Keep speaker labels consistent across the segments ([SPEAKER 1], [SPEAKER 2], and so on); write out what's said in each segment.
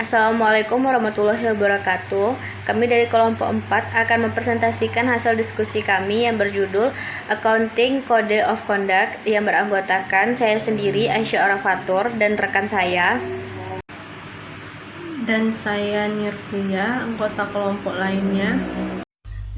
[SPEAKER 1] Assalamualaikum warahmatullahi wabarakatuh. Kami dari kelompok 4 akan mempresentasikan hasil diskusi kami yang berjudul Accounting Code of Conduct yang beranggotakan saya sendiri, Aisyah Arafatur, dan rekan saya.
[SPEAKER 2] Dan saya Nirvia, anggota kelompok lainnya.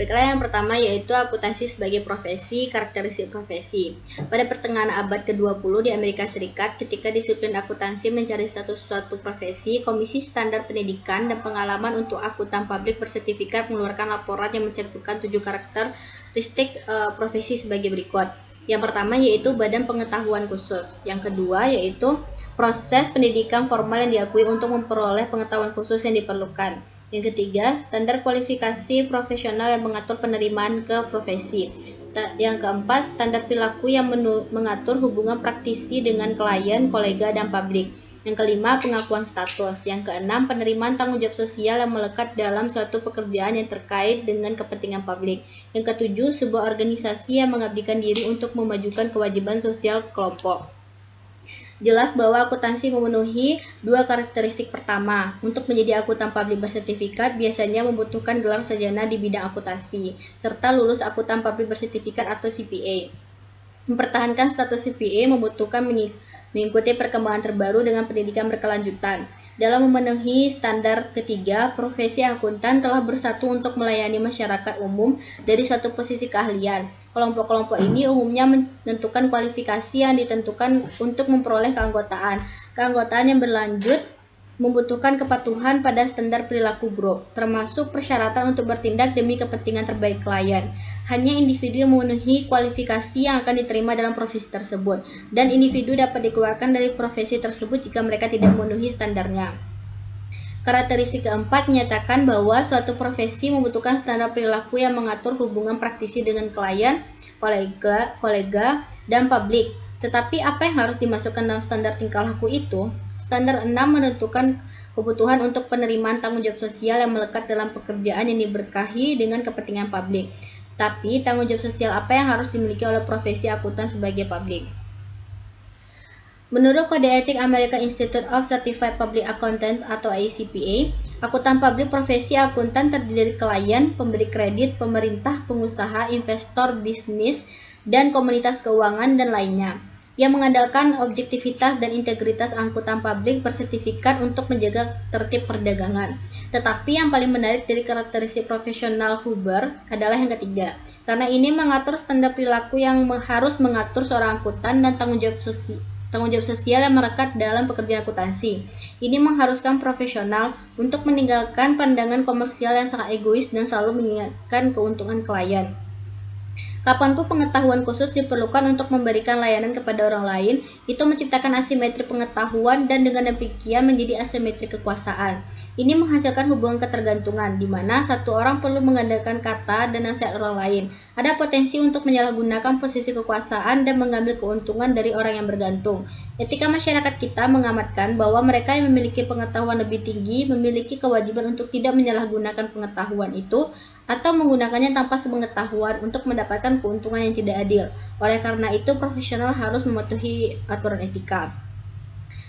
[SPEAKER 1] Baiklah, yang pertama yaitu akuntansi sebagai profesi, karakteristik profesi. Pada pertengahan abad ke-20 di Amerika Serikat, ketika disiplin akuntansi mencari status suatu profesi, Komisi Standar Pendidikan dan Pengalaman untuk Akuntan Publik bersertifikat mengeluarkan laporan yang mencantumkan 7 karakteristik profesi sebagai berikut. Yang pertama yaitu Badan Pengetahuan Khusus. Yang kedua yaitu proses pendidikan formal yang diakui untuk memperoleh pengetahuan khusus yang diperlukan. Yang ketiga, standar kualifikasi profesional yang mengatur penerimaan ke profesi. Yang keempat, standar perilaku yang mengatur hubungan praktisi dengan klien, kolega, dan publik. Yang kelima, pengakuan status. Yang keenam, penerimaan tanggung jawab sosial yang melekat dalam suatu pekerjaan yang terkait dengan kepentingan publik. Yang ketujuh, sebuah organisasi yang mengabdikan diri untuk memajukan kewajiban sosial kelompok. Jelas bahwa akuntansi memenuhi 2 karakteristik pertama. Untuk menjadi akuntan publik bersertifikat biasanya membutuhkan gelar sarjana di bidang akuntansi, serta lulus akuntan publik bersertifikat atau CPA. Mempertahankan status CPA membutuhkan mengikuti perkembangan terbaru dengan pendidikan berkelanjutan. Dalam memenuhi standar ketiga, profesi akuntan telah bersatu untuk melayani masyarakat umum dari suatu posisi keahlian. Kelompok-kelompok ini umumnya menentukan kualifikasi yang ditentukan untuk memperoleh keanggotaan. Keanggotaan yang berlanjut membutuhkan kepatuhan pada standar perilaku grup, termasuk persyaratan untuk bertindak demi kepentingan terbaik klien. Hanya individu yang memenuhi kualifikasi yang akan diterima dalam profesi tersebut, dan individu dapat dikeluarkan dari profesi tersebut jika mereka tidak memenuhi standarnya. Karakteristik keempat menyatakan bahwa suatu profesi membutuhkan standar perilaku yang mengatur hubungan praktisi dengan klien, kolega, dan publik. Tetapi apa yang harus dimasukkan dalam standar tingkah laku itu? Standar 6 menentukan kebutuhan untuk penerimaan tanggung jawab sosial yang melekat dalam pekerjaan yang diberkahi dengan kepentingan publik. Tapi tanggung jawab sosial apa yang harus dimiliki oleh profesi akuntan sebagai publik? Menurut Kode Etik American Institute of Certified Public Accountants atau ACPA, akuntan publik profesi akuntan terdiri dari klien, pemberi kredit, pemerintah, pengusaha, investor, bisnis, dan komunitas keuangan dan lainnya, yang mengandalkan objektivitas dan integritas akuntan publik bersertifikat untuk menjaga tertib perdagangan. Tetapi yang paling menarik dari karakteristik profesional Huber adalah yang ketiga, karena ini mengatur standar perilaku yang harus mengatur seorang akuntan dan tanggung jawab sosial yang melekat dalam pekerjaan akuntansi. Ini mengharuskan profesional untuk meninggalkan pandangan komersial yang sangat egois dan selalu mengingatkan keuntungan klien. Kapanpun pengetahuan khusus diperlukan untuk memberikan layanan kepada orang lain, itu menciptakan asimetri pengetahuan dan dengan demikian menjadi asimetri kekuasaan. Ini menghasilkan hubungan ketergantungan, di mana satu orang perlu mengandalkan kata dan nasihat orang lain. Ada potensi untuk menyalahgunakan posisi kekuasaan dan mengambil keuntungan dari orang yang bergantung. Etika masyarakat kita mengamatkan bahwa mereka yang memiliki pengetahuan lebih tinggi memiliki kewajiban untuk tidak menyalahgunakan pengetahuan itu atau menggunakannya tanpa sepengetahuan untuk mendapatkan keuntungan yang tidak adil. Oleh karena itu, profesional harus mematuhi aturan etika.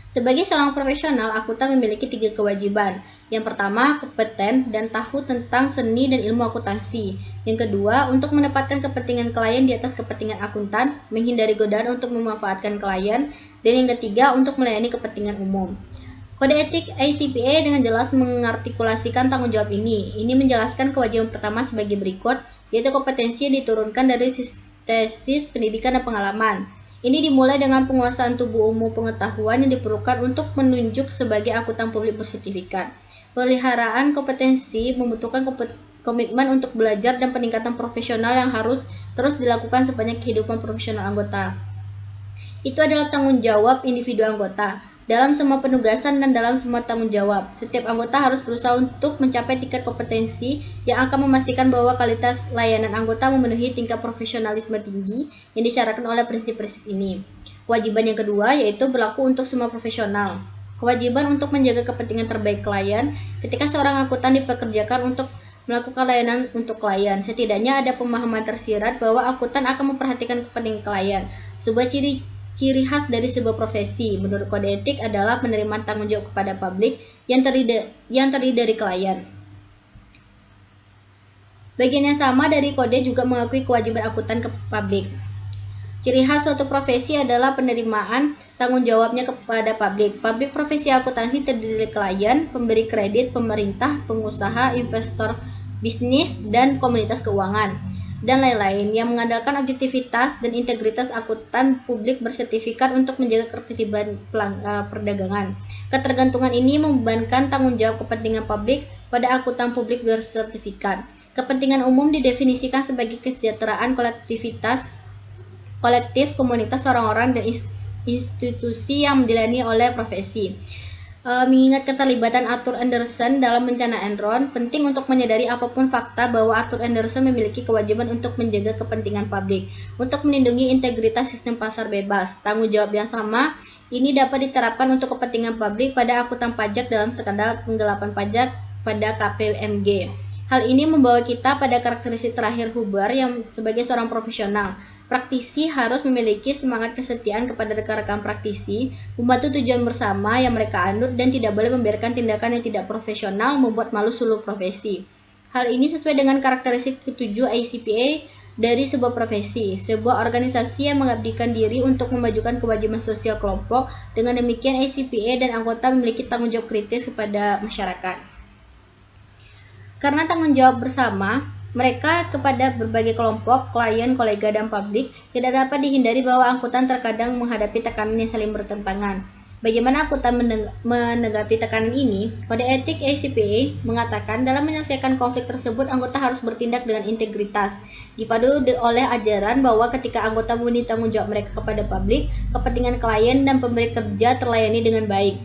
[SPEAKER 1] Sebagai seorang profesional, akuntan memiliki 3 kewajiban. Yang pertama, kompeten dan tahu tentang seni dan ilmu akuntansi. Yang kedua, untuk menempatkan kepentingan klien di atas kepentingan akuntan, menghindari godaan untuk memanfaatkan klien. Dan yang ketiga, untuk melayani kepentingan umum. Kode etik ACPA dengan jelas mengartikulasikan tanggung jawab ini. Ini menjelaskan kewajiban pertama sebagai berikut, yaitu kompetensi yang diturunkan dari tesis pendidikan dan pengalaman. Ini dimulai dengan penguasaan tubuh umum pengetahuan yang diperlukan untuk menunjuk sebagai akuntan publik bersertifikat. Peliharaan kompetensi membutuhkan komitmen untuk belajar dan peningkatan profesional yang harus terus dilakukan sepanjang kehidupan profesional anggota. Itu adalah tanggung jawab individu anggota. Dalam semua penugasan dan dalam semua tanggung jawab, setiap anggota harus berusaha untuk mencapai tingkat kompetensi yang akan memastikan bahwa kualitas layanan anggota memenuhi tingkat profesionalisme tinggi yang disyaratkan oleh prinsip-prinsip ini. Kewajiban yang kedua yaitu berlaku untuk semua profesional. Kewajiban untuk menjaga kepentingan terbaik klien. Ketika seorang akuntan dipekerjakan untuk melakukan layanan untuk klien, setidaknya ada pemahaman tersirat bahwa akuntan akan memperhatikan kepentingan klien. Sebuah ciri Ciri khas dari sebuah profesi menurut kode etik adalah penerimaan tanggung jawab kepada publik yang terdiri dari klien. Bagian yang sama dari kode juga mengakui kewajiban akuntan ke publik. Ciri khas suatu profesi adalah penerimaan tanggung jawabnya kepada publik. Publik profesi akuntansi terdiri dari klien, pemberi kredit, pemerintah, pengusaha, investor bisnis, dan komunitas keuangan, dan lain-lain yang mengandalkan objektivitas dan integritas akuntan publik bersertifikat untuk menjaga ketertiban perdagangan. Ketergantungan ini membebankan tanggung jawab kepentingan publik pada akuntan publik bersertifikat. Kepentingan umum didefinisikan sebagai kesejahteraan kolektif komunitas orang-orang dan institusi yang dilayani oleh profesi. Mengingat keterlibatan Arthur Andersen dalam bencana Enron, penting untuk menyadari apapun fakta bahwa Arthur Andersen memiliki kewajiban untuk menjaga kepentingan publik, untuk melindungi integritas sistem pasar bebas. Tanggung jawab yang sama ini dapat diterapkan untuk kepentingan publik pada akuntan pajak dalam skandal penggelapan pajak pada KPMG. Hal ini membawa kita pada karakteristik terakhir Huber yang sebagai seorang profesional. Praktisi harus memiliki semangat kesetiaan kepada rekan-rekan praktisi, membantu tujuan bersama yang mereka anut, dan tidak boleh membiarkan tindakan yang tidak profesional membuat malu seluruh profesi. Hal ini sesuai dengan karakteristik ketujuh ACPA dari sebuah profesi, sebuah organisasi yang mengabdikan diri untuk memajukan kewajiban sosial kelompok. Dengan demikian, ACPA dan anggota memiliki tanggung jawab kritis kepada masyarakat. Karena tanggung jawab bersama mereka kepada berbagai kelompok, klien, kolega, dan publik, tidak dapat dihindari bahwa akuntan terkadang menghadapi tekanan yang saling bertentangan. Bagaimana akuntan menanggapi tekanan ini? Kode etik ACPA mengatakan dalam menyelesaikan konflik tersebut, anggota harus bertindak dengan integritas, dipadu oleh ajaran bahwa ketika anggota memenuhi tanggung jawab mereka kepada publik, kepentingan klien dan pemberi kerja terlayani dengan baik.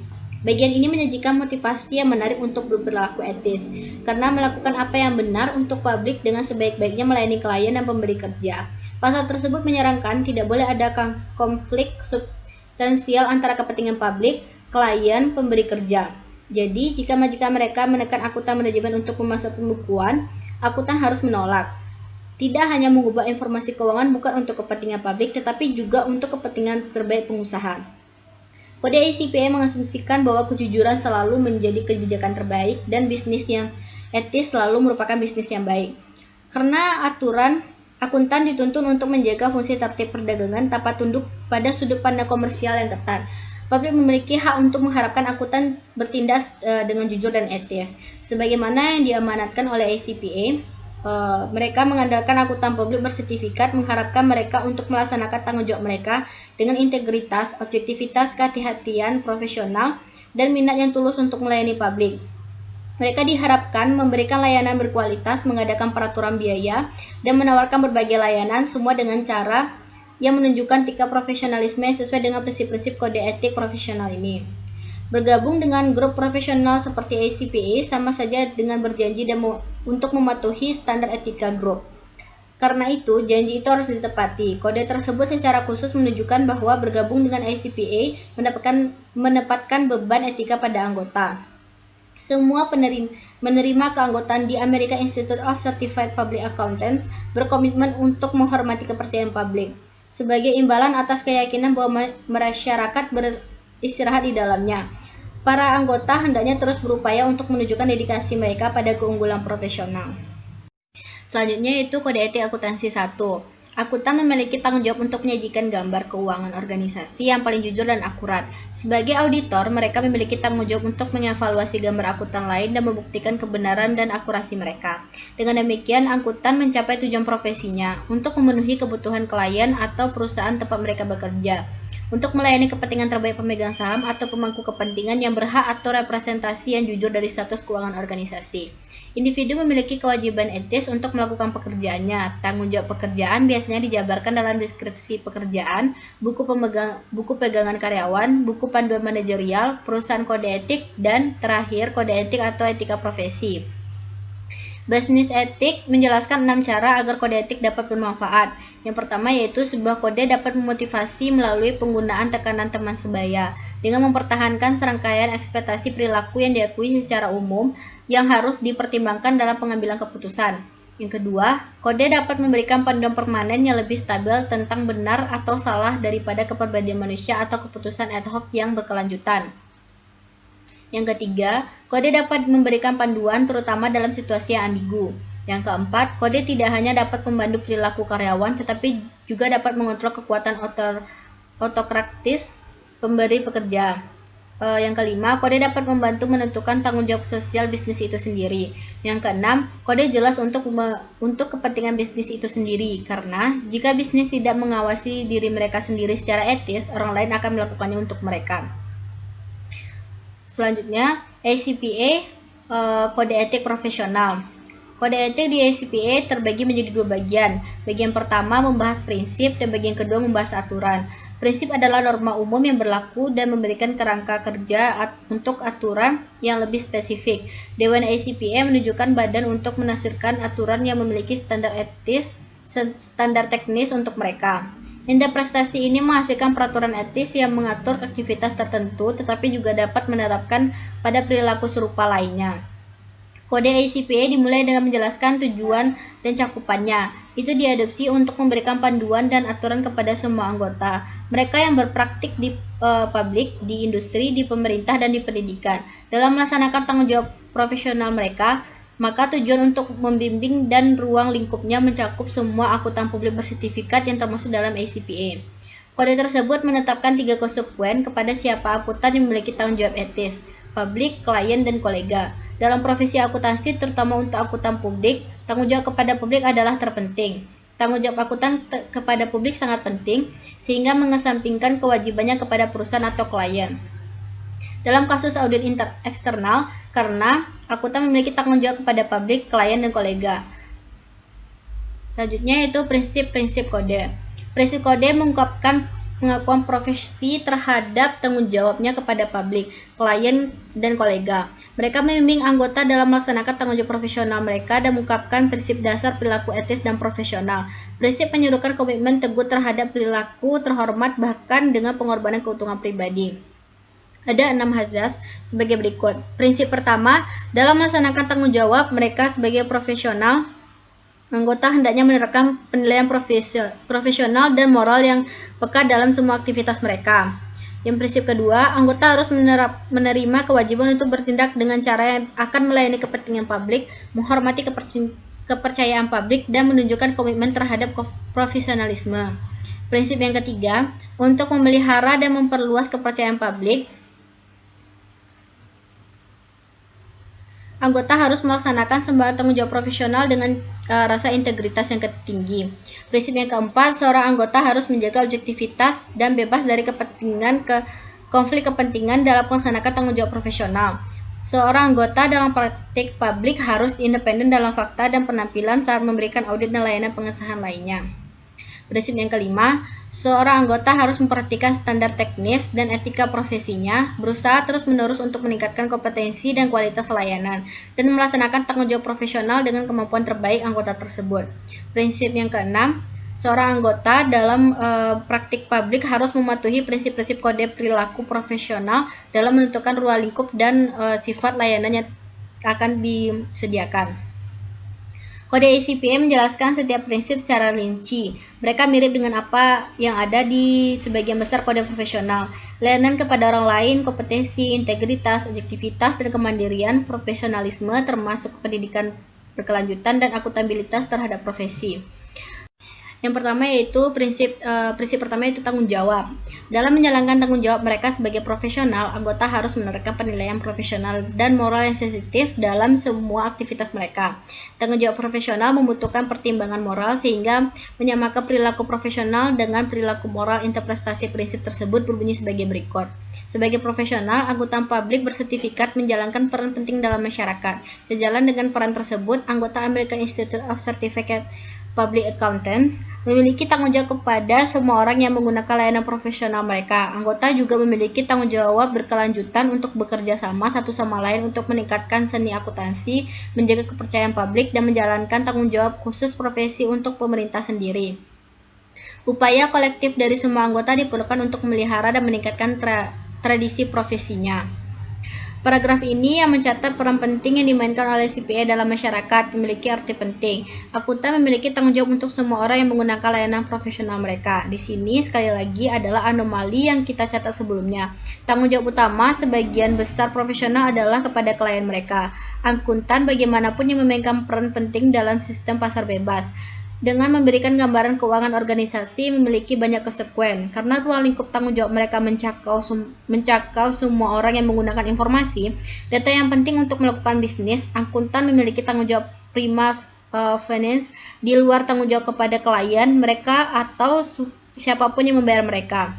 [SPEAKER 1] Bagian ini menyajikan motivasi yang menarik untuk berperilaku etis, karena melakukan apa yang benar untuk publik dengan sebaik-baiknya melayani klien dan pemberi kerja. Pasal tersebut menyarankan tidak boleh ada konflik substansial antara kepentingan publik, klien, pemberi kerja. Jadi, jika majikan mereka menekan akuntan manajemen untuk memasang pembukuan, akuntan harus menolak. Tidak hanya mengubah informasi keuangan bukan untuk kepentingan publik, tetapi juga untuk kepentingan terbaik pengusaha. Kode ACPA mengasumsikan bahwa kejujuran selalu menjadi kebijakan terbaik dan bisnis yang etis selalu merupakan bisnis yang baik. Karena aturan, akuntan dituntun untuk menjaga fungsi tertib perdagangan tanpa tunduk pada sudut pandang komersial yang ketat. Publik memiliki hak untuk mengharapkan akuntan bertindak dengan jujur dan etis. Sebagaimana yang diamanatkan oleh ACPA, mereka mengandalkan akuntan publik bersertifikat, mengharapkan mereka untuk melaksanakan tanggung jawab mereka dengan integritas, objektivitas, kehati-hatian, profesional, dan minat yang tulus untuk melayani publik. Mereka diharapkan memberikan layanan berkualitas, mengadakan peraturan biaya, dan menawarkan berbagai layanan, semua dengan cara yang menunjukkan tingkat profesionalisme sesuai dengan prinsip-prinsip kode etik profesional ini. Bergabung dengan grup profesional seperti ACPA sama saja dengan berjanji untuk mematuhi standar etika grup. Karena itu, janji itu harus ditepati. Kode tersebut secara khusus menunjukkan bahwa bergabung dengan ACPA menempatkan beban etika pada anggota. Semua menerima keanggotaan di American Institute of Certified Public Accountants berkomitmen untuk menghormati kepercayaan publik sebagai imbalan atas keyakinan bahwa masyarakat beristirahat di dalamnya. Para anggota hendaknya terus berupaya untuk menunjukkan dedikasi mereka pada keunggulan profesional. Selanjutnya yaitu kode etik akuntansi 1. Akuntan memiliki tanggung jawab untuk menyajikan gambar keuangan organisasi yang paling jujur dan akurat. Sebagai auditor, mereka memiliki tanggung jawab untuk mengevaluasi gambar akuntan lain dan membuktikan kebenaran dan akurasi mereka. Dengan demikian, akuntan mencapai tujuan profesinya untuk memenuhi kebutuhan klien atau perusahaan tempat mereka bekerja, untuk melayani kepentingan terbaik pemegang saham atau pemangku kepentingan yang berhak atau representasi yang jujur dari status keuangan organisasi. Individu memiliki kewajiban etis untuk melakukan pekerjaannya. Tanggung jawab pekerjaan biasanya dijabarkan dalam deskripsi pekerjaan, buku pegangan karyawan, buku panduan manajerial, perusahaan kode etik, dan terakhir kode etik atau etika profesi. Business etik menjelaskan 6 cara agar kode etik dapat bermanfaat. Yang pertama yaitu sebuah kode dapat memotivasi melalui penggunaan tekanan teman sebaya dengan mempertahankan serangkaian ekspektasi perilaku yang diakui secara umum yang harus dipertimbangkan dalam pengambilan keputusan. Yang kedua, kode dapat memberikan panduan permanen yang lebih stabil tentang benar atau salah daripada kepribadian manusia atau keputusan ad hoc yang berkelanjutan. Yang ketiga, kode dapat memberikan panduan terutama dalam situasi yang ambigu. Yang keempat, kode tidak hanya dapat membantu perilaku karyawan, tetapi juga dapat mengontrol kekuatan otokratis pemberi pekerja. Yang kelima, kode dapat membantu menentukan tanggung jawab sosial bisnis itu sendiri. Yang keenam, kode jelas untuk kepentingan bisnis itu sendiri, karena jika bisnis tidak mengawasi diri mereka sendiri secara etis, orang lain akan melakukannya untuk mereka. Selanjutnya, ACPA, kode etik profesional. Kode etik di ACPA terbagi menjadi dua bagian. Bagian pertama membahas prinsip dan bagian kedua membahas aturan. Prinsip adalah norma umum yang berlaku dan memberikan kerangka kerja untuk aturan yang lebih spesifik. Dewan ACPA menunjukkan badan untuk menafsirkan aturan yang memiliki standar etis, standar teknis untuk mereka. Interpretasi ini menghasilkan peraturan etis yang mengatur aktivitas tertentu, tetapi juga dapat menerapkan pada perilaku serupa lainnya. Kode ACPA dimulai dengan menjelaskan tujuan dan cakupannya. Itu diadopsi untuk memberikan panduan dan aturan kepada semua anggota. Mereka yang berpraktik di publik, di industri, di pemerintah, dan di pendidikan. Dalam melaksanakan tanggung jawab profesional mereka, maka tujuan untuk membimbing dan ruang lingkupnya mencakup semua akuntan publik bersertifikat yang termasuk dalam ACPA. Kode tersebut menetapkan 3 konsekuen kepada siapa akuntan yang memiliki tanggung jawab etis, publik, klien, dan kolega. Dalam profesi akuntansi, terutama untuk akuntan publik, tanggung jawab kepada publik adalah terpenting. Tanggung jawab akuntan kepada publik sangat penting, sehingga mengesampingkan kewajibannya kepada perusahaan atau klien. Dalam kasus audit eksternal, karena akuntan memiliki tanggung jawab kepada publik, klien, dan kolega. Selanjutnya yaitu prinsip-prinsip kode. Prinsip kode mengungkapkan pengakuan profesi terhadap tanggung jawabnya kepada publik, klien, dan kolega. Mereka membimbing anggota dalam melaksanakan tanggung jawab profesional mereka dan mengungkapkan prinsip dasar perilaku etis dan profesional. Prinsip menyerukan komitmen teguh terhadap perilaku terhormat bahkan dengan pengorbanan keuntungan pribadi. Ada 6 azas sebagai berikut. Prinsip pertama, dalam melaksanakan tanggung jawab mereka sebagai profesional, anggota hendaknya menerapkan penilaian profesional dan moral yang peka dalam semua aktivitas mereka. Yang prinsip kedua, anggota harus menerima kewajiban untuk bertindak dengan cara yang akan melayani kepentingan publik, menghormati kepercayaan publik, dan menunjukkan komitmen terhadap profesionalisme. Prinsip yang ketiga, untuk memelihara dan memperluas kepercayaan publik, anggota harus melaksanakan semua tanggung jawab profesional dengan rasa integritas yang tinggi. Prinsip yang keempat, seorang anggota harus menjaga objektivitas dan bebas dari konflik kepentingan dalam melaksanakan tanggung jawab profesional. Seorang anggota dalam praktik publik harus independen dalam fakta dan penampilan saat memberikan audit dan layanan pengesahan lainnya. Prinsip yang kelima, seorang anggota harus memperhatikan standar teknis dan etika profesinya, berusaha terus-menerus untuk meningkatkan kompetensi dan kualitas layanan, dan melaksanakan tanggung jawab profesional dengan kemampuan terbaik anggota tersebut. Prinsip yang keenam, seorang anggota dalam praktik publik harus mematuhi prinsip-prinsip kode perilaku profesional dalam menentukan ruang lingkup dan sifat layanan yang akan disediakan. Kode ACPA menjelaskan setiap prinsip secara rinci. Mereka mirip dengan apa yang ada di sebagian besar kode profesional. Layanan kepada orang lain, kompetensi, integritas, objektivitas, dan kemandirian, profesionalisme, termasuk pendidikan berkelanjutan, dan akuntabilitas terhadap profesi. Yang pertama yaitu prinsip pertama yaitu tanggung jawab. Dalam menjalankan tanggung jawab mereka sebagai profesional, anggota harus menerapkan penilaian profesional dan moral yang sensitif dalam semua aktivitas mereka. Tanggung jawab profesional membutuhkan pertimbangan moral sehingga menyamakan perilaku profesional dengan perilaku moral. Interpretasi prinsip tersebut berbunyi sebagai berikut. Sebagai profesional, anggota publik bersertifikat menjalankan peran penting dalam masyarakat. Sejalan dengan peran tersebut, anggota American Institute of Certificate Public Accountants memiliki tanggung jawab kepada semua orang yang menggunakan layanan profesional mereka. Anggota juga memiliki tanggung jawab berkelanjutan untuk bekerja sama satu sama lain untuk meningkatkan seni akuntansi, menjaga kepercayaan publik, dan menjalankan tanggung jawab khusus profesi untuk pemerintah sendiri. Upaya kolektif dari semua anggota diperlukan untuk memelihara dan meningkatkan tradisi profesinya. Paragraf ini yang mencatat peran penting yang dimainkan oleh CPA dalam masyarakat memiliki arti penting. Akuntan memiliki tanggung jawab untuk semua orang yang menggunakan layanan profesional mereka. Di sini sekali lagi adalah anomali yang kita catat sebelumnya. Tanggung jawab utama sebagian besar profesional adalah kepada klien mereka. Akuntan bagaimanapun yang memainkan peran penting dalam sistem pasar bebas. Dengan memberikan gambaran keuangan organisasi memiliki banyak konsekuen, karena ruang lingkup tanggung jawab mereka mencakau semua orang yang menggunakan informasi, data yang penting untuk melakukan bisnis. Akuntan memiliki tanggung jawab prima finance di luar tanggung jawab kepada klien mereka atau siapapun yang membayar mereka.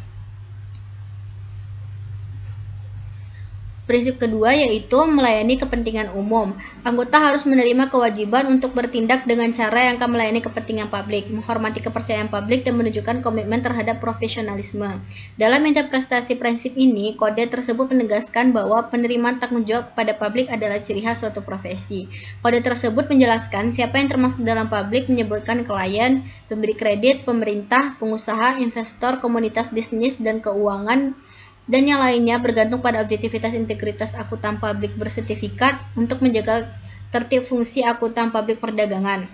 [SPEAKER 1] Prinsip kedua yaitu melayani kepentingan umum. Anggota harus menerima kewajiban untuk bertindak dengan cara yang akan melayani kepentingan publik, menghormati kepercayaan publik, dan menunjukkan komitmen terhadap profesionalisme. Dalam interpretasi prinsip ini, kode tersebut menegaskan bahwa penerimaan tanggung jawab pada publik adalah ciri khas suatu profesi. Kode tersebut menjelaskan siapa yang termasuk dalam publik, menyebutkan klien, pemberi kredit, pemerintah, pengusaha, investor, komunitas bisnis, dan keuangan, dan yang lainnya bergantung pada objektivitas integritas akuntan publik bersertifikat untuk menjaga tertib fungsi akuntan publik perdagangan.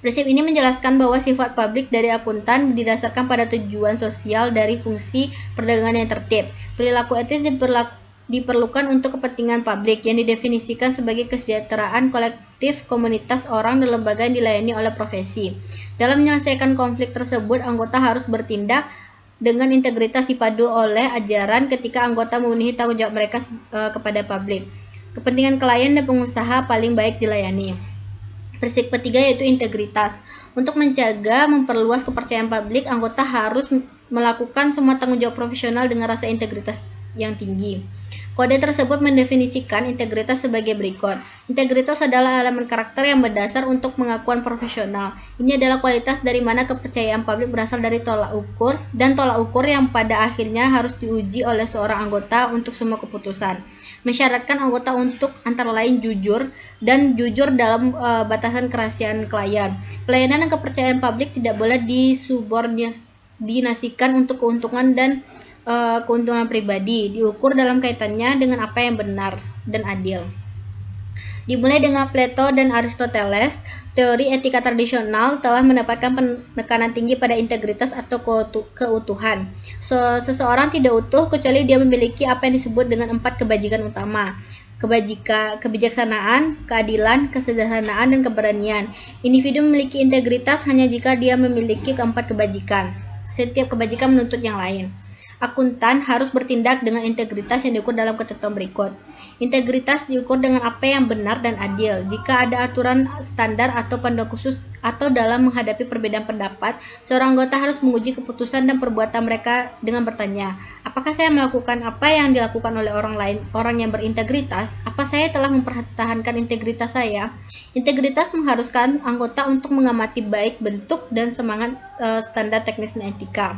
[SPEAKER 1] Prinsip ini menjelaskan bahwa sifat publik dari akuntan didasarkan pada tujuan sosial dari fungsi perdagangan yang tertib. Perilaku etis diperlukan untuk kepentingan publik yang didefinisikan sebagai kesejahteraan kolektif komunitas orang dan lembaga yang dilayani oleh profesi. Dalam menyelesaikan konflik tersebut, anggota harus bertindak dengan integritas dipadu oleh ajaran ketika anggota memenuhi tanggung jawab mereka kepada publik. Kepentingan klien dan pengusaha paling baik dilayani. Prinsip ketiga yaitu integritas. Untuk menjaga memperluas kepercayaan publik, anggota harus melakukan semua tanggung jawab profesional dengan rasa integritas yang tinggi. Kode tersebut mendefinisikan integritas sebagai berikut. Integritas adalah elemen karakter yang berdasar untuk pengakuan profesional. Ini adalah kualitas dari mana kepercayaan publik berasal dari tolak ukur, dan tolak ukur yang pada akhirnya harus diuji oleh seorang anggota untuk semua keputusan. Mensyaratkan anggota untuk antara lain jujur dalam batasan kerahasiaan klien. Pelayanan dan kepercayaan publik tidak boleh disubordinasikan untuk keuntungan pribadi, diukur dalam kaitannya dengan apa yang benar dan adil. Dimulai dengan Plato dan Aristoteles, teori etika tradisional telah mendapatkan penekanan tinggi pada integritas atau keutuhan. Seseorang tidak utuh kecuali dia memiliki apa yang disebut dengan 4 kebajikan utama. Kebijaksanaan, keadilan, kesederhanaan, dan keberanian. Individu memiliki integritas hanya jika dia memiliki keempat kebajikan. Setiap kebajikan menuntut yang lain. Akuntan harus bertindak dengan integritas yang diukur dalam ketentuan berikut. Integritas diukur dengan apa yang benar dan adil. Jika ada aturan standar atau panduan khusus atau dalam menghadapi perbedaan pendapat, seorang anggota harus menguji keputusan dan perbuatan mereka dengan bertanya, apakah saya melakukan apa yang dilakukan oleh orang yang berintegritas? Apa saya telah mempertahankan integritas saya? Integritas mengharuskan anggota untuk mengamati baik bentuk dan semangat standar teknis dan etika.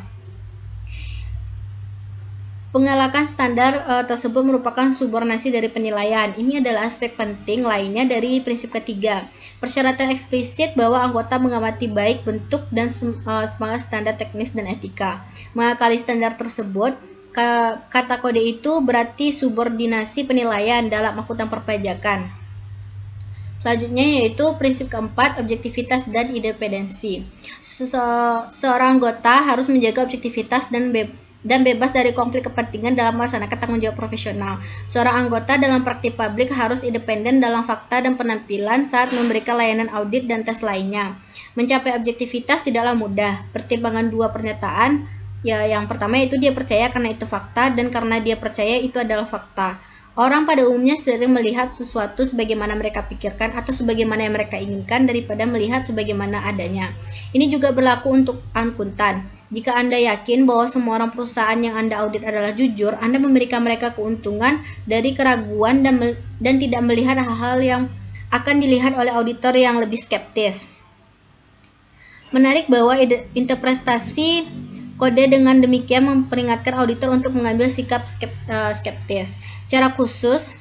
[SPEAKER 1] Pengelakan standar tersebut merupakan subordinasi dari penilaian. Ini adalah aspek penting lainnya dari prinsip ketiga. Persyaratan eksplisit bahwa anggota mengamati baik bentuk dan semangat standar teknis dan etika. Mengakali standar tersebut, kata kode itu berarti subordinasi penilaian dalam akuntan perpajakan. Selanjutnya yaitu prinsip keempat, objektivitas dan independensi. Seorang anggota harus menjaga objektivitas dan bebas dari konflik kepentingan dalam melaksanakan tanggung jawab profesional. Seorang anggota dalam praktik publik harus independen dalam fakta dan penampilan saat memberikan layanan audit dan tes lainnya. Mencapai objektivitas tidaklah mudah. Pertimbangan dua pernyataan, yang pertama itu dia percaya karena itu fakta, dan karena dia percaya itu adalah fakta. Orang pada umumnya sering melihat sesuatu sebagaimana mereka pikirkan atau sebagaimana yang mereka inginkan daripada melihat sebagaimana adanya. Ini juga berlaku untuk akuntan. Jika Anda yakin bahwa semua orang perusahaan yang Anda audit adalah jujur, Anda memberikan mereka keuntungan dari keraguan dan tidak melihat hal-hal yang akan dilihat oleh auditor yang lebih skeptis. Menarik bahwa interpretasi kode dengan demikian memperingatkan auditor untuk mengambil sikap skeptis. Secara khusus,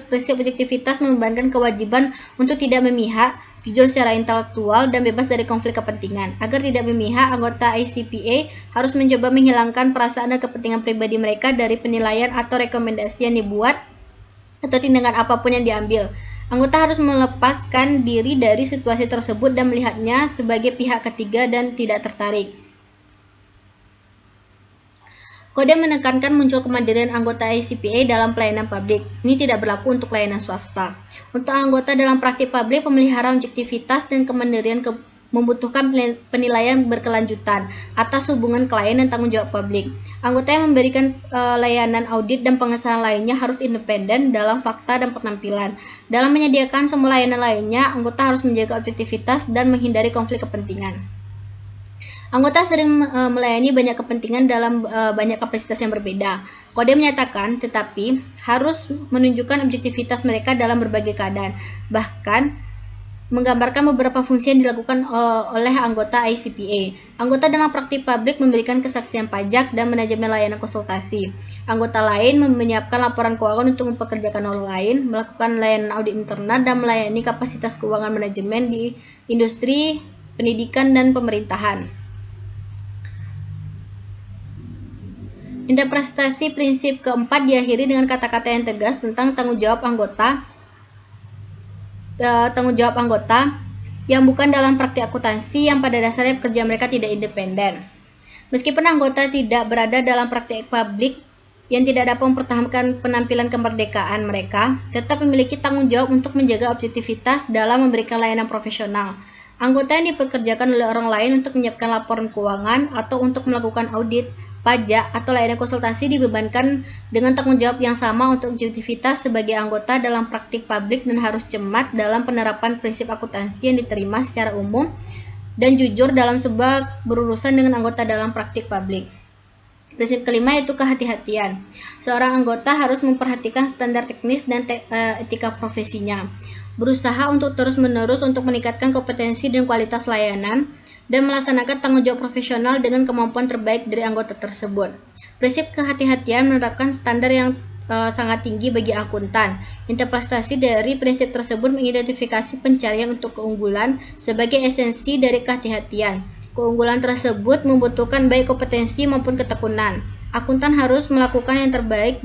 [SPEAKER 1] prinsip objektivitas membebankan kewajiban untuk tidak memihak, jujur secara intelektual, dan bebas dari konflik kepentingan. Agar tidak memihak, anggota ICPA harus mencoba menghilangkan perasaan dan kepentingan pribadi mereka dari penilaian atau rekomendasi yang dibuat atau tindakan apapun yang diambil. Anggota harus melepaskan diri dari situasi tersebut dan melihatnya sebagai pihak ketiga dan tidak tertarik. Kode menekankan muncul kemandirian anggota ICPA dalam pelayanan publik. Ini tidak berlaku untuk layanan swasta. Untuk anggota dalam praktik publik, pemeliharaan objektivitas dan kemandirian membutuhkan penilaian berkelanjutan atas hubungan klien dan tanggung jawab publik. Anggota yang memberikan layanan audit dan pengesahan lainnya harus independen dalam fakta dan penampilan. Dalam menyediakan semua layanan lainnya, anggota harus menjaga objektivitas dan menghindari konflik kepentingan. Anggota sering melayani banyak kepentingan dalam banyak kapasitas yang berbeda. Kode menyatakan, tetapi harus menunjukkan objektivitas mereka dalam berbagai keadaan. Bahkan menggambarkan beberapa fungsi yang dilakukan oleh anggota ICPA. Anggota dalam praktik publik memberikan kesaksian pajak dan manajemen layanan konsultasi. Anggota lain menyiapkan laporan keuangan untuk mempekerjakan orang lain, melakukan layanan audit internal, dan melayani kapasitas keuangan manajemen di industri, pendidikan, dan pemerintahan. Interpretasi prinsip keempat diakhiri dengan kata-kata yang tegas tentang tanggung jawab anggota yang bukan dalam praktik akuntansi yang pada dasarnya pekerja mereka tidak independen. Meskipun anggota tidak berada dalam praktik publik yang tidak dapat mempertahankan penampilan kemerdekaan mereka, tetap memiliki tanggung jawab untuk menjaga objektivitas dalam memberikan layanan profesional. Anggota yang dipekerjakan oleh orang lain untuk menyiapkan laporan keuangan atau untuk melakukan audit, pajak, atau layanan konsultasi dibebankan dengan tanggung jawab yang sama untuk objektivitas sebagai anggota dalam praktik publik dan harus cermat dalam penerapan prinsip akuntansi yang diterima secara umum dan jujur dalam sebuah berurusan dengan anggota dalam praktik publik. Prinsip kelima yaitu kehati-hatian. Seorang anggota harus memperhatikan standar teknis dan etika profesinya, berusaha untuk terus-menerus untuk meningkatkan kompetensi dan kualitas layanan, dan melaksanakan tanggung jawab profesional dengan kemampuan terbaik dari anggota tersebut. Prinsip kehati-hatian menerapkan standar yang sangat tinggi bagi akuntan. Interpretasi dari prinsip tersebut mengidentifikasi pencarian untuk keunggulan sebagai esensi dari kehati-hatian. Keunggulan tersebut membutuhkan baik kompetensi maupun ketekunan. Akuntan harus melakukan yang terbaik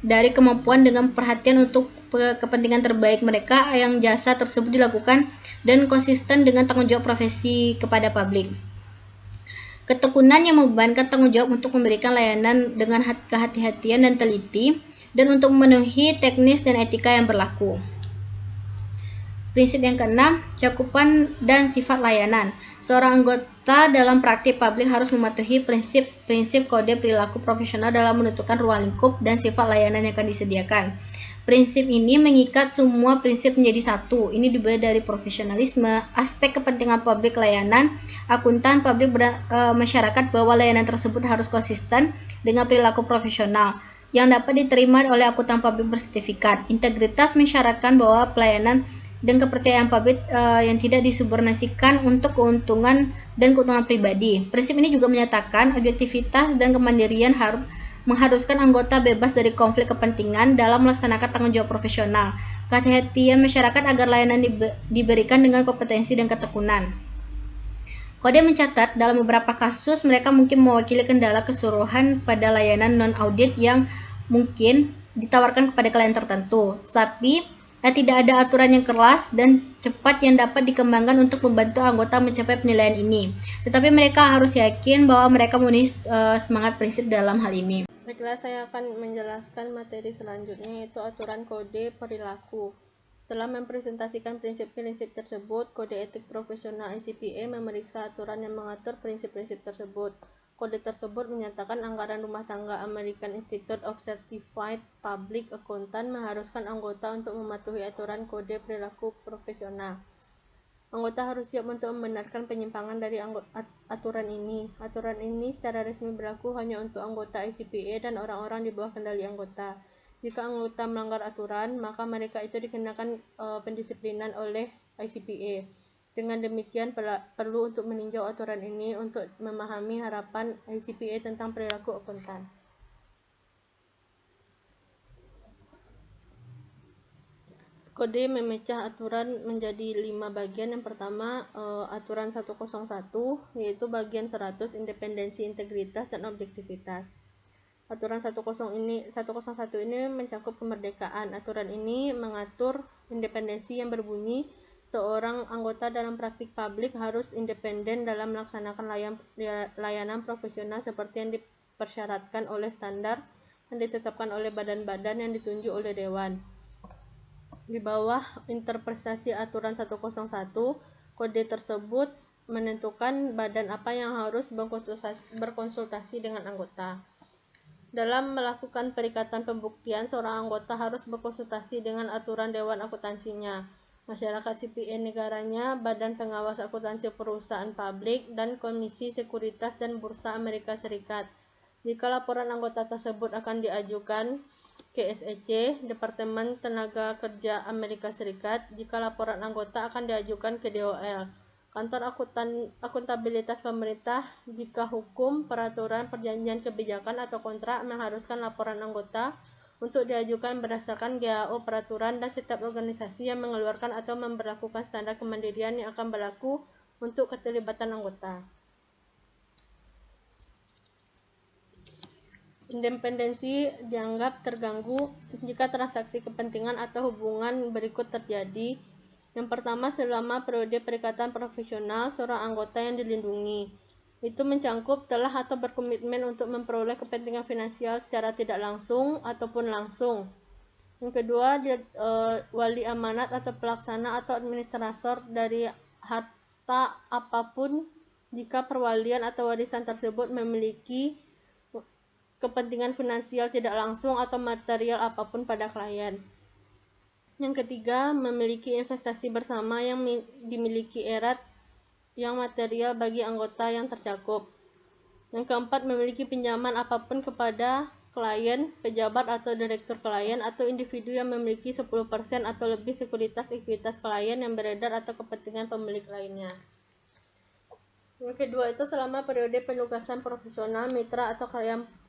[SPEAKER 1] dari kemampuan dengan perhatian untuk kepentingan terbaik mereka yang jasa tersebut dilakukan dan konsisten dengan tanggung jawab profesi kepada publik. Ketekunan yang membebankan tanggung jawab untuk memberikan layanan dengan kehati-hatian dan teliti dan untuk memenuhi teknis dan etika yang berlaku. Prinsip yang keenam, cakupan dan sifat layanan. Seorang anggota dalam praktik publik harus mematuhi prinsip kode perilaku profesional dalam menentukan ruang lingkup dan sifat layanan yang akan disediakan. Prinsip ini mengikat semua prinsip menjadi satu. Ini dimulai dari profesionalisme, aspek kepentingan publik layanan, akuntan publik masyarakat bahwa layanan tersebut harus konsisten dengan perilaku profesional yang dapat diterima oleh akuntan publik bersertifikat. Integritas mensyaratkan bahwa pelayanan dan kepercayaan publik yang tidak disubordinasikan untuk keuntungan dan keuntungan pribadi. Prinsip ini juga menyatakan objektivitas dan kemandirian mengharuskan anggota bebas dari konflik kepentingan dalam melaksanakan tanggung jawab profesional. Kehati-hatian masyarakat agar layanan diberikan dengan kompetensi dan ketekunan. Kode mencatat dalam beberapa kasus mereka mungkin mewakili kendala keseluruhan pada layanan non-audit yang mungkin ditawarkan kepada klien tertentu, tapi tidak ada aturan yang keras dan cepat yang dapat dikembangkan untuk membantu anggota mencapai penilaian ini. Tetapi mereka harus yakin bahwa mereka memiliki semangat prinsip dalam hal ini.
[SPEAKER 2] Baiklah, saya akan menjelaskan materi selanjutnya yaitu aturan kode perilaku. Setelah mempresentasikan prinsip-prinsip tersebut, Kode Etik Profesional ICPA memeriksa aturan yang mengatur prinsip-prinsip tersebut. Kode tersebut menyatakan anggaran rumah tangga American Institute of Certified Public Accountant mengharuskan anggota untuk mematuhi aturan kode perilaku profesional. Anggota harus siap untuk membenarkan penyimpangan dari aturan ini. Aturan ini secara resmi berlaku hanya untuk anggota ICPA dan orang-orang di bawah kendali anggota. Jika anggota melanggar aturan, maka mereka itu dikenakan pendisiplinan oleh ICPA. Dengan demikian, perlu untuk meninjau aturan ini untuk memahami harapan ICPA tentang perilaku akuntan. Kode memecah aturan menjadi 5 bagian. Yang pertama, aturan 101, yaitu bagian 100, independensi, integritas, dan objektivitas. Aturan 101 ini mencakup kemerdekaan. Aturan ini mengatur independensi yang berbunyi, seorang anggota dalam praktik publik harus independen dalam melaksanakan layanan profesional seperti yang dipersyaratkan oleh standar yang ditetapkan oleh badan-badan yang ditunjuk oleh Dewan. Di bawah interpretasi aturan 101, kode tersebut menentukan badan apa yang harus berkonsultasi dengan anggota. Dalam melakukan perikatan pembuktian, seorang anggota harus berkonsultasi dengan aturan Dewan Akuntansinya, masyarakat CPA negaranya, Badan Pengawas Akuntansi Perusahaan Publik, dan Komisi Sekuritas dan Bursa Amerika Serikat. Jika laporan anggota tersebut akan diajukan ke SEC, Departemen Tenaga Kerja Amerika Serikat, jika laporan anggota akan diajukan ke DOL, Kantor Akuntabilitas Pemerintah, jika hukum, peraturan, perjanjian kebijakan, atau kontrak mengharuskan laporan anggota untuk diajukan berdasarkan GAO, peraturan, dan setiap organisasi yang mengeluarkan atau memberlakukan standar kemandirian yang akan berlaku untuk keterlibatan anggota. Independensi dianggap terganggu jika transaksi kepentingan atau hubungan berikut terjadi. Yang pertama, selama periode perikatan profesional seorang anggota yang dilindungi. Itu mencakup telah atau berkomitmen untuk memperoleh kepentingan finansial secara tidak langsung ataupun langsung. Yang kedua, wali amanat atau pelaksana atau administrator dari harta apapun jika perwalian atau warisan tersebut memiliki kepentingan finansial tidak langsung atau material apapun pada klien. Yang ketiga, memiliki investasi bersama yang dimiliki erat yang material bagi anggota yang tercakup. Yang keempat, memiliki pinjaman apapun kepada klien, pejabat atau direktur klien, atau individu yang memiliki 10% atau lebih sekuritas ekuitas klien yang beredar atau kepentingan pemilik lainnya. Yang kedua itu selama periode penugasan profesional, mitra atau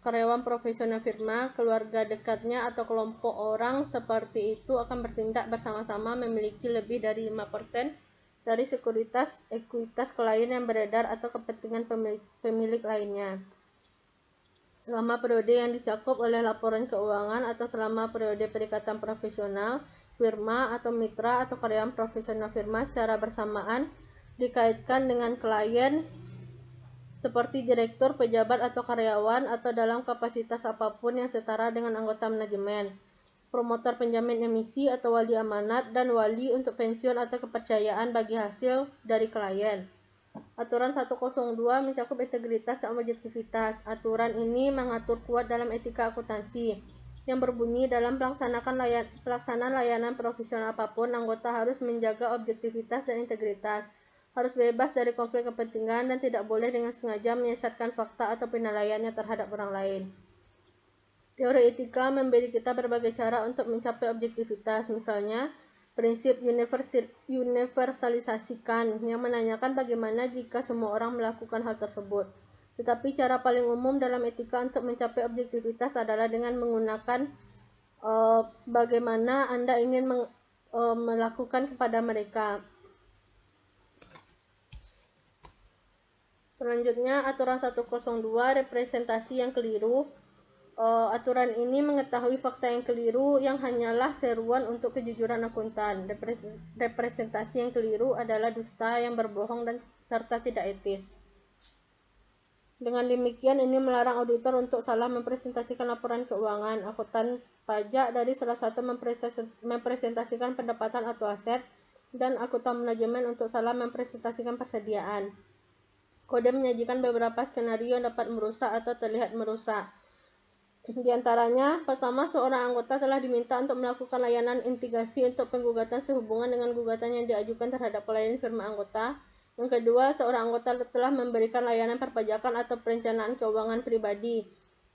[SPEAKER 2] karyawan profesional firma, keluarga dekatnya atau kelompok orang seperti itu akan bertindak bersama-sama memiliki lebih dari 5% dari sekuritas ekuitas klien yang beredar atau kepentingan pemilik lainnya. Selama periode yang dicakup oleh laporan keuangan atau selama periode perikatan profesional, firma atau mitra atau karyawan profesional firma secara bersamaan dikaitkan dengan klien seperti direktur, pejabat, atau karyawan, atau dalam kapasitas apapun yang setara dengan anggota manajemen, promotor penjamin emisi atau wali amanat, dan wali untuk pensiun atau kepercayaan bagi hasil dari klien. Aturan 102 mencakup integritas dan objektivitas. Aturan ini mengatur kuat dalam etika akuntansi yang berbunyi dalam pelaksanaan layanan profesional apapun, anggota harus menjaga objektivitas dan integritas, harus bebas dari konflik kepentingan, dan tidak boleh dengan sengaja menyesatkan fakta atau penilaiannya terhadap orang lain. Teori etika memberi kita berbagai cara untuk mencapai objektivitas, misalnya prinsip universalisasikan yang menanyakan bagaimana jika semua orang melakukan hal tersebut. Tetapi cara paling umum dalam etika untuk mencapai objektivitas adalah dengan menggunakan sebagaimana Anda ingin melakukan kepada mereka. Selanjutnya, aturan 102, representasi yang keliru. Aturan ini mengetahui fakta yang keliru yang hanyalah seruan untuk kejujuran akuntan. Representasi yang keliru adalah dusta yang berbohong dan serta tidak etis. Dengan demikian, ini melarang auditor untuk salah mempresentasikan laporan keuangan, akuntan pajak dari salah satu mempresentasikan pendapatan atau aset, dan akuntan manajemen untuk salah mempresentasikan persediaan. Kode menyajikan beberapa skenario yang dapat merusak atau terlihat merusak. Di antaranya, pertama, seorang anggota telah diminta untuk melakukan layanan mitigasi untuk penggugatan sehubungan dengan gugatan yang diajukan terhadap klien firma anggota. Yang kedua, seorang anggota telah memberikan layanan perpajakan atau perencanaan keuangan pribadi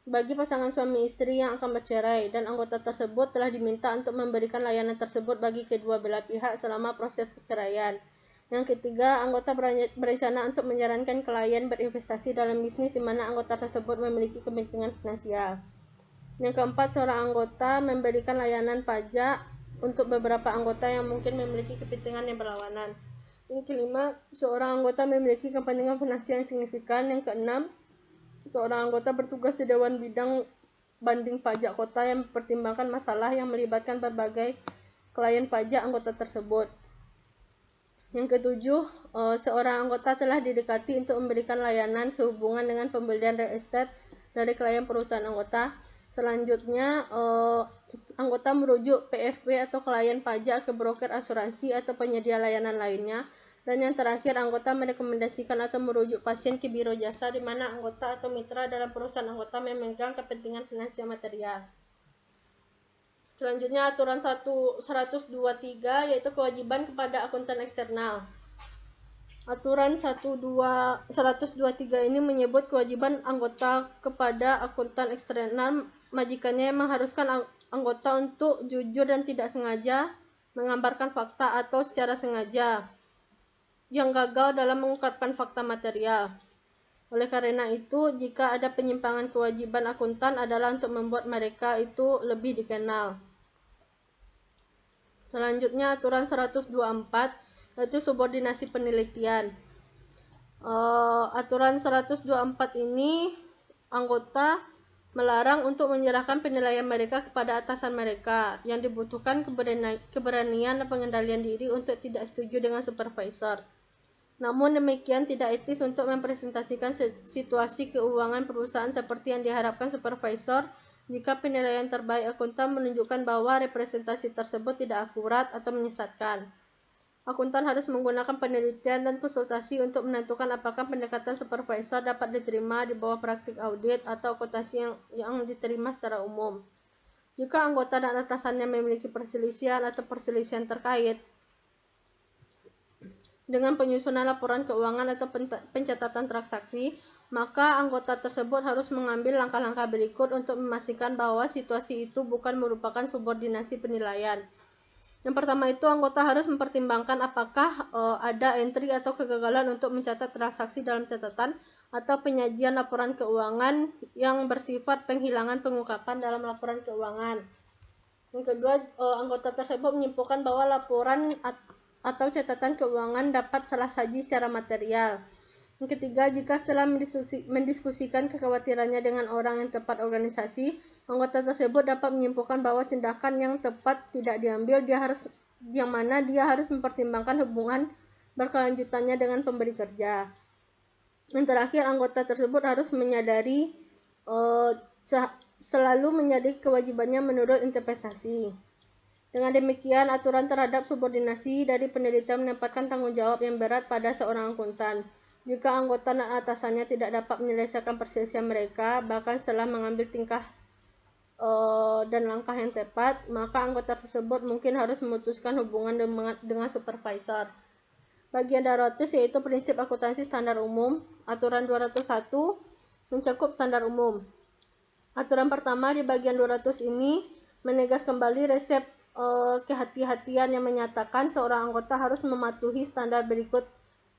[SPEAKER 2] bagi pasangan suami istri yang akan bercerai, dan anggota tersebut telah diminta untuk memberikan layanan tersebut bagi kedua belah pihak selama proses perceraian. Yang ketiga, anggota berencana untuk menyarankan klien berinvestasi dalam bisnis di mana anggota tersebut memiliki kepentingan finansial. Yang keempat, seorang anggota memberikan layanan pajak untuk beberapa anggota yang mungkin memiliki kepentingan yang berlawanan. Yang kelima, seorang anggota memiliki kepentingan finansial yang signifikan. Yang keenam, seorang anggota bertugas di Dewan Bidang Banding Pajak Kota yang mempertimbangkan masalah yang melibatkan berbagai klien pajak anggota tersebut. Yang ketujuh, seorang anggota telah didekati untuk memberikan layanan sehubungan dengan pembelian real estate dari klien perusahaan anggota. Selanjutnya, anggota merujuk PFP atau klien pajak ke broker asuransi atau penyedia layanan lainnya. Dan yang terakhir, anggota merekomendasikan atau merujuk pasien ke biro jasa di mana anggota atau mitra dalam perusahaan anggota memegang kepentingan finansial material. Selanjutnya aturan 123 yaitu kewajiban kepada akuntan eksternal. Aturan 123 ini menyebut kewajiban anggota kepada akuntan eksternal majikannya yang mengharuskan anggota untuk jujur dan tidak sengaja mengabarkan fakta atau secara sengaja yang gagal dalam mengungkapkan fakta material. Oleh karena itu, jika ada penyimpangan kewajiban akuntan adalah untuk membuat mereka itu lebih dikenal. Selanjutnya aturan 124 yaitu subordinasi penelitian. Aturan 124 ini anggota melarang untuk menyerahkan penilaian mereka kepada atasan mereka yang dibutuhkan keberanian dan pengendalian diri untuk tidak setuju dengan supervisor. Namun demikian tidak etis untuk mempresentasikan situasi keuangan perusahaan seperti yang diharapkan supervisor jika penilaian terbaik akuntan menunjukkan bahwa representasi tersebut tidak akurat atau menyesatkan. Akuntan harus menggunakan penelitian dan konsultasi untuk menentukan apakah pendekatan supervisor dapat diterima di bawah praktik audit atau akuntansi yang diterima secara umum. Jika anggota dan atasannya memiliki perselisihan atau perselisihan terkait dengan penyusunan laporan keuangan atau pencatatan transaksi, maka anggota tersebut harus mengambil langkah-langkah berikut untuk memastikan bahwa situasi itu bukan merupakan subordinasi penilaian. Yang pertama itu, anggota harus mempertimbangkan apakah ada entry atau kegagalan untuk mencatat transaksi dalam catatan atau penyajian laporan keuangan yang bersifat penghilangan pengungkapan dalam laporan keuangan. Yang kedua, anggota tersebut menyimpulkan bahwa laporan atau catatan keuangan dapat salah saji secara material. Yang ketiga, jika setelah mendiskusikan kekhawatirannya dengan orang yang tepat organisasi, anggota tersebut dapat menyimpulkan bahwa tindakan yang tepat tidak diambil, yang mana dia harus mempertimbangkan hubungan berkelanjutannya dengan pemberi kerja. Yang terakhir, anggota tersebut harus menyadari selalu menyadari kewajibannya menurut interpretasi. Dengan demikian, aturan terhadap subordinasi dari penelitian menempatkan tanggung jawab yang berat pada seorang akuntan. Jika anggota dan atasannya tidak dapat menyelesaikan perselisihan mereka, bahkan setelah mengambil tingkah dan langkah yang tepat, maka anggota tersebut mungkin harus memutuskan hubungan dengan supervisor. Bagian 200 yaitu prinsip akuntansi standar umum. Aturan 201 mencakup standar umum. Aturan pertama di bagian 200 ini menegas kembali resep kehati-hatian yang menyatakan seorang anggota harus mematuhi standar berikut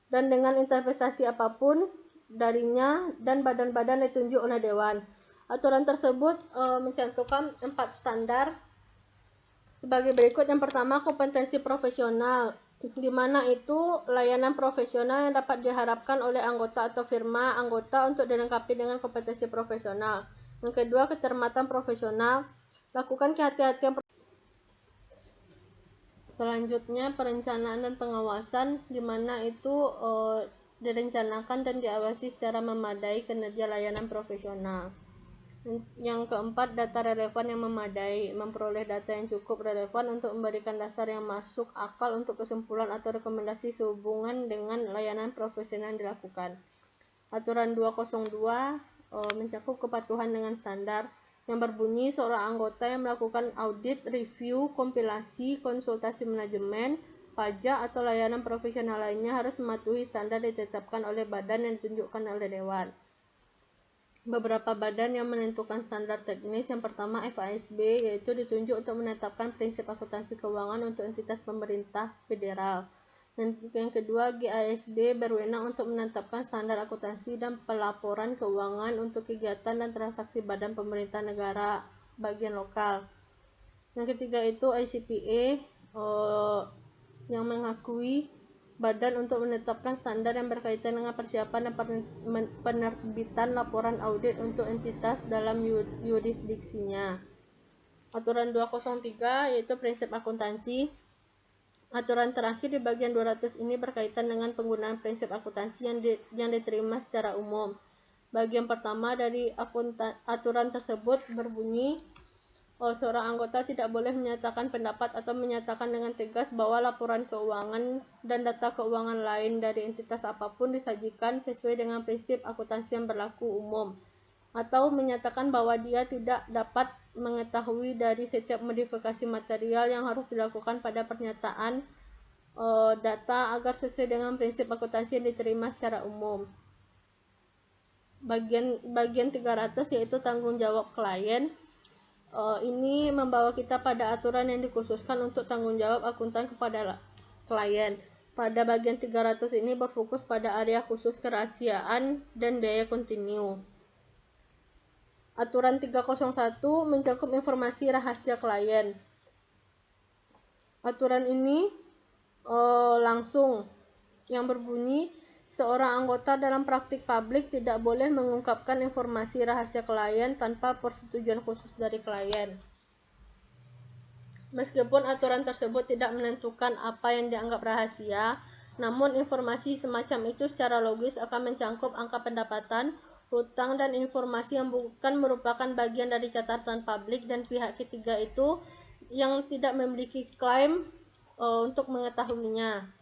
[SPEAKER 2] dan dengan interpretasi apapun darinya dan badan-badan ditunjuk oleh Dewan. Aturan tersebut mencantumkan 4 standar sebagai berikut. Yang pertama, kompetensi profesional, di mana itu layanan profesional yang dapat diharapkan oleh anggota atau firma anggota untuk dilengkapi dengan kompetensi profesional. Yang kedua, kecermatan profesional, lakukan kehati-hatian. Selanjutnya, perencanaan dan pengawasan, di mana itu direncanakan dan diawasi secara memadai kinerja layanan profesional. Yang keempat, data relevan yang memadai, memperoleh data yang cukup relevan untuk memberikan dasar yang masuk akal untuk kesimpulan atau rekomendasi sehubungan dengan layanan profesional yang dilakukan. Aturan 202 mencakup kepatuhan dengan standar, yang berbunyi seorang anggota yang melakukan audit, review, kompilasi, konsultasi manajemen, pajak, atau layanan profesional lainnya harus mematuhi standar ditetapkan oleh badan yang ditunjukkan oleh Dewan. Beberapa badan yang menentukan standar teknis, yang pertama FASB, yaitu ditunjuk untuk menetapkan prinsip akuntansi keuangan untuk entitas pemerintah federal. Yang kedua, GASB berwenang untuk menetapkan standar akuntansi dan pelaporan keuangan untuk kegiatan dan transaksi badan pemerintah negara bagian lokal. Yang ketiga itu ICPA yang mengakui badan untuk menetapkan standar yang berkaitan dengan persiapan dan penerbitan laporan audit untuk entitas dalam yurisdiksinya. Aturan 203 yaitu prinsip akuntansi. Aturan terakhir di bagian 200 ini berkaitan dengan penggunaan prinsip akuntansi yang diterima secara umum. Bagian pertama dari aturan tersebut berbunyi, seorang anggota tidak boleh menyatakan pendapat atau menyatakan dengan tegas bahwa laporan keuangan dan data keuangan lain dari entitas apapun disajikan sesuai dengan prinsip akuntansi yang berlaku umum, atau menyatakan bahwa dia tidak dapat mengetahui dari setiap modifikasi material yang harus dilakukan pada pernyataan data agar sesuai dengan prinsip akuntansi yang diterima secara umum. Bagian 300 yaitu tanggung jawab klien. Ini membawa kita pada aturan yang dikhususkan untuk tanggung jawab akuntan kepada klien. Pada bagian 300 ini berfokus pada area khusus kerahasiaan dan biaya kontinu. Aturan 301 mencakup informasi rahasia klien. Aturan ini langsung yang berbunyi, seorang anggota dalam praktik publik tidak boleh mengungkapkan informasi rahasia klien tanpa persetujuan khusus dari klien. Meskipun aturan tersebut tidak menentukan apa yang dianggap rahasia, namun informasi semacam itu secara logis akan mencangkup angka pendapatan, hutang, dan informasi yang bukan merupakan bagian dari catatan publik dan pihak ketiga itu yang tidak memiliki klaim untuk mengetahuinya.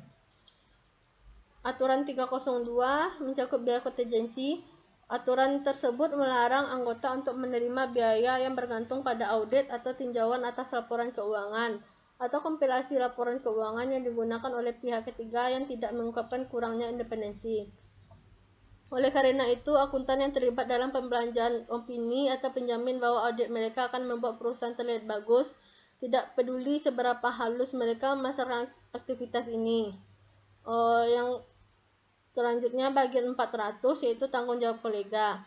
[SPEAKER 2] Aturan 302 mencakup biaya kontingensi. Aturan tersebut melarang anggota untuk menerima biaya yang bergantung pada audit atau tinjauan atas laporan keuangan atau kompilasi laporan keuangan yang digunakan oleh pihak ketiga yang tidak mengungkapkan kurangnya independensi. Oleh karena itu, akuntan yang terlibat dalam pembelanjaan opini atau penjamin bahwa audit mereka akan membuat perusahaan terlihat bagus, tidak peduli seberapa halus mereka memasarkan aktivitas ini. Yang selanjutnya bagian 400 yaitu tanggung jawab kolega.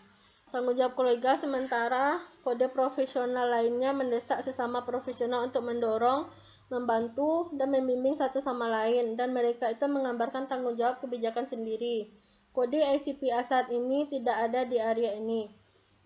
[SPEAKER 2] Tanggung jawab kolega sementara kode profesional lainnya mendesak sesama profesional untuk mendorong, membantu, dan membimbing satu sama lain, dan mereka itu menggambarkan tanggung jawab kebijakan sendiri. Kode ICPA saat ini tidak ada di area ini.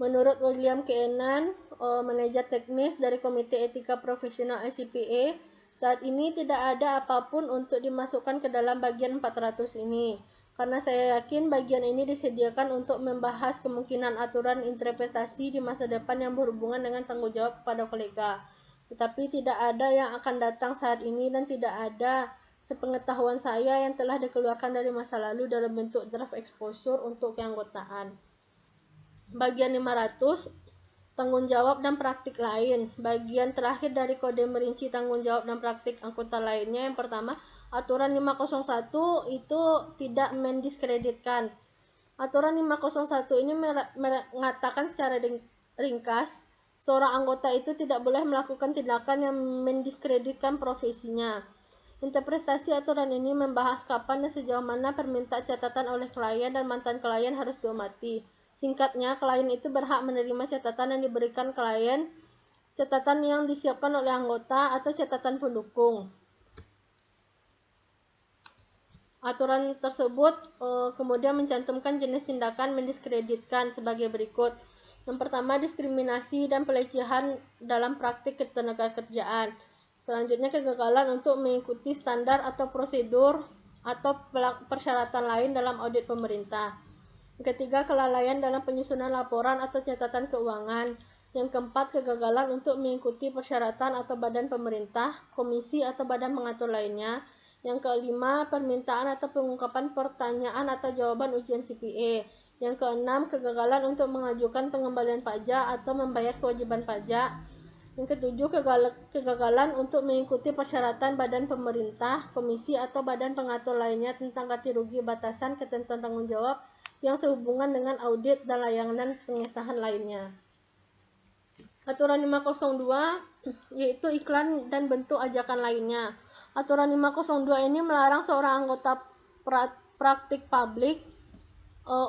[SPEAKER 2] Menurut William Keenan, manajer teknis dari Komite Etika Profesional ICPA, saat ini tidak ada apapun untuk dimasukkan ke dalam bagian 400 ini, karena saya yakin bagian ini disediakan untuk membahas kemungkinan aturan interpretasi di masa depan yang berhubungan dengan tanggung jawab kepada kolega. Tetapi tidak ada yang akan datang saat ini dan tidak ada sepengetahuan saya yang telah dikeluarkan dari masa lalu dalam bentuk draft exposure untuk keanggotaan. Bagian 500 tanggung jawab dan praktik lain. Bagian terakhir dari kode merinci tanggung jawab dan praktik akuntan lainnya. Yang pertama, aturan 501 itu tidak mendiskreditkan. Aturan 501 ini mengatakan secara ringkas, seorang anggota itu tidak boleh melakukan tindakan yang mendiskreditkan profesinya. Interpretasi aturan ini membahas kapan dan sejauh mana permintaan catatan oleh klien dan mantan klien harus diamati. Singkatnya, klien itu berhak menerima catatan yang diberikan klien, catatan yang disiapkan oleh anggota, atau catatan pendukung. Aturan tersebut kemudian mencantumkan jenis tindakan mendiskreditkan sebagai berikut. Yang pertama, diskriminasi dan pelecehan dalam praktik ketenagakerjaan. Selanjutnya, kegagalan untuk mengikuti standar atau prosedur atau persyaratan lain dalam audit pemerintah. Yang ketiga, kelalaian dalam penyusunan laporan atau catatan keuangan. Yang keempat, kegagalan untuk mengikuti persyaratan atau badan pemerintah, komisi atau badan pengatur lainnya. Yang kelima, permintaan atau pengungkapan pertanyaan atau jawaban ujian CPA. Yang keenam, kegagalan untuk mengajukan pengembalian pajak atau membayar kewajiban pajak. Yang ketujuh, kegagalan untuk mengikuti persyaratan badan pemerintah, komisi atau badan pengatur lainnya tentang ganti rugi batasan ketentuan tanggung jawab yang sehubungan dengan audit dan layanan pengesahan lainnya. Aturan 502 yaitu iklan dan bentuk ajakan lainnya. Aturan 502 ini melarang seorang anggota praktik publik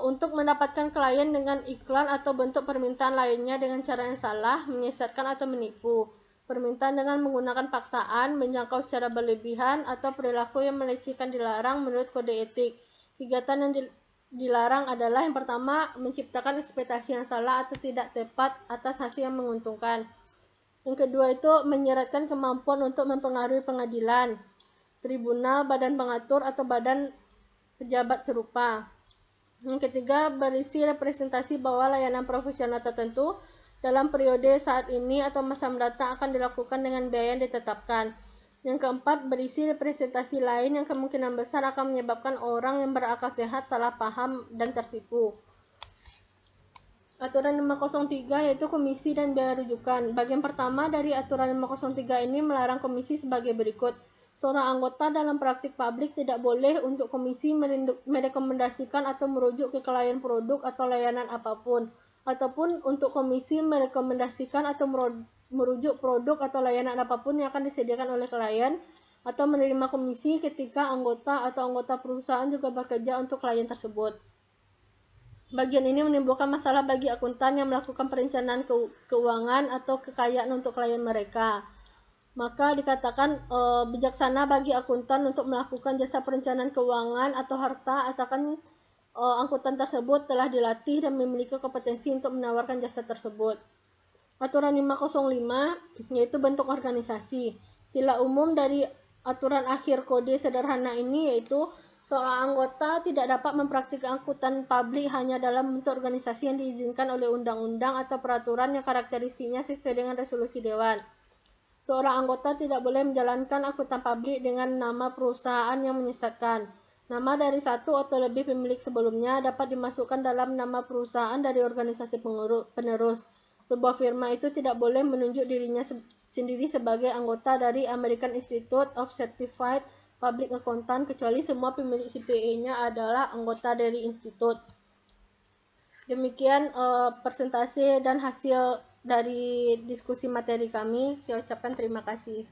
[SPEAKER 2] untuk mendapatkan klien dengan iklan atau bentuk permintaan lainnya dengan cara yang salah, menyesatkan atau menipu. permintaan dengan menggunakan paksaan, menjangkau secara berlebihan, atau perilaku yang melecehkan dilarang menurut kode etik. Kegiatan yang dilarang adalah yang pertama, menciptakan ekspektasi yang salah atau tidak tepat atas hasil yang menguntungkan. Yang kedua itu menyeratkan kemampuan untuk mempengaruhi pengadilan, tribunal, badan pengatur, atau badan pejabat serupa. Yang ketiga, berisi representasi bahwa layanan profesional tertentu dalam periode saat ini atau masa mendatang akan dilakukan dengan biaya yang ditetapkan. Yang keempat, berisi representasi lain yang kemungkinan besar akan menyebabkan orang yang berakal sehat salah paham dan tertipu. Aturan 503 yaitu komisi dan biaya rujukan. Bagian pertama dari aturan 503 ini melarang komisi sebagai berikut. Seorang anggota dalam praktik publik tidak boleh untuk komisi merekomendasikan atau merujuk ke klien produk atau layanan apapun, ataupun untuk komisi merekomendasikan atau merujuk produk atau layanan apapun yang akan disediakan oleh klien, atau menerima komisi ketika anggota atau anggota perusahaan juga bekerja untuk klien tersebut. Bagian ini menimbulkan masalah bagi akuntan yang melakukan perencanaan keuangan atau kekayaan untuk klien mereka. Maka dikatakan bijaksana bagi akuntan untuk melakukan jasa perencanaan keuangan atau harta asalkan akuntan tersebut telah dilatih dan memiliki kompetensi untuk menawarkan jasa tersebut. Aturan 505 yaitu bentuk organisasi. Sila umum dari aturan akhir kode sederhana ini yaitu seorang anggota tidak dapat mempraktikkan akuntan publik hanya dalam bentuk organisasi yang diizinkan oleh undang-undang atau peraturan yang karakteristiknya sesuai dengan resolusi Dewan. Seorang anggota tidak boleh menjalankan akuntan publik dengan nama perusahaan yang menyesatkan. Nama dari satu atau lebih pemilik sebelumnya dapat dimasukkan dalam nama perusahaan dari organisasi penerus. Sebuah firma itu tidak boleh menunjuk dirinya sendiri sebagai anggota dari American Institute of Certified Public Accountant kecuali semua pemilik CPA-nya adalah anggota dari institut. Demikian persentase dan hasil dari diskusi materi kami. Saya ucapkan terima kasih.